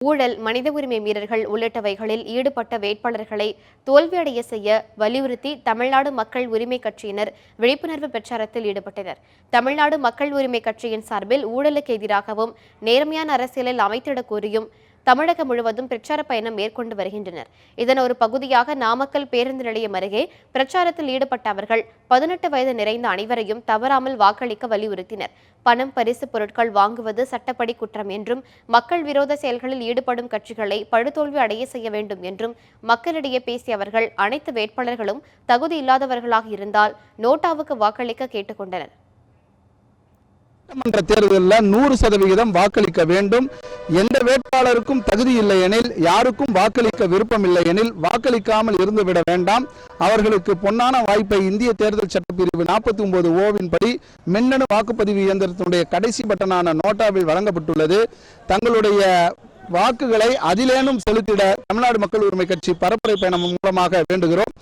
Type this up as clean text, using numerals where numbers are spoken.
ஊழல், மனித உரிமை மீறல்கள் உள்ளிட்டவைகளில் ஈடுபட்ட வேட்பாளர்களை தோல்வியடைய செய்ய வலியுறுத்தி தமிழ்நாடு மக்கள் உரிமை கட்சியினர் விழிப்புணர்வு பிரச்சாரத்தில் ஈடுபட்டனர். தமிழ்நாடு மக்கள் உரிமை கட்சியின் சார்பில் ஊழலுக்கு எதிராகவும் நேர்மையான அரசியலில் அமைத்திடக் கோரியும் தமிழகம் முழுவதும் பிரச்சார பயணம் மேற்கொண்டு வருகின்றனர். இதன் ஒரு பகுதியாக நாமக்கல் பேருந்து நிலையம் அருகே பிரச்சாரத்தில் ஈடுபட்ட அவர்கள் 18 வயது நிறைந்த அனைவரையும் தவறாமல் வாக்களிக்க வலியுறுத்தினர். பணம், பரிசு பொருட்கள் வாங்குவது சட்டப்படி குற்றம் என்றும் மக்கள் விரோத செயல்களில் ஈடுபடும் கட்சிகளை படுதோல்வி அடைய செய்ய வேண்டும் என்றும் மக்களிடையே பேசிய அவர்கள் அனைத்து வேட்பாளர்களும் தகுதி இல்லாதவர்களாக இருந்தால் நோட்டாவுக்கு வாக்களிக்க கேட்டுக்கொண்டனர். சட்டமன்ற தேர்தலில் 100% வாக்களிக்க வேண்டும். எந்த வேட்பாளருக்கும் தகுதி இல்லை எனில், யாருக்கும் வாக்களிக்க விருப்பம் இல்லை எனில் வாக்களிக்காமல் இருந்துவிட வேண்டாம். அவர்களுக்கு பொன்னான வாய்ப்பை இந்திய தேர்தல் சட்டப்பிரிவு 49(ஓ)வின் படி மின்னணு வாக்குப்பதிவு இயந்திரத்தினுடைய கடைசி பட்டனான நோட்டாவில் வழங்கப்பட்டுள்ளது. தங்களுடைய வாக்குகளை அதிலேனும் செலுத்திட தமிழ்நாடு மக்கள் உரிமை கட்சி பரப்புரை பயணம் மூலமாக வேண்டுகிறோம்.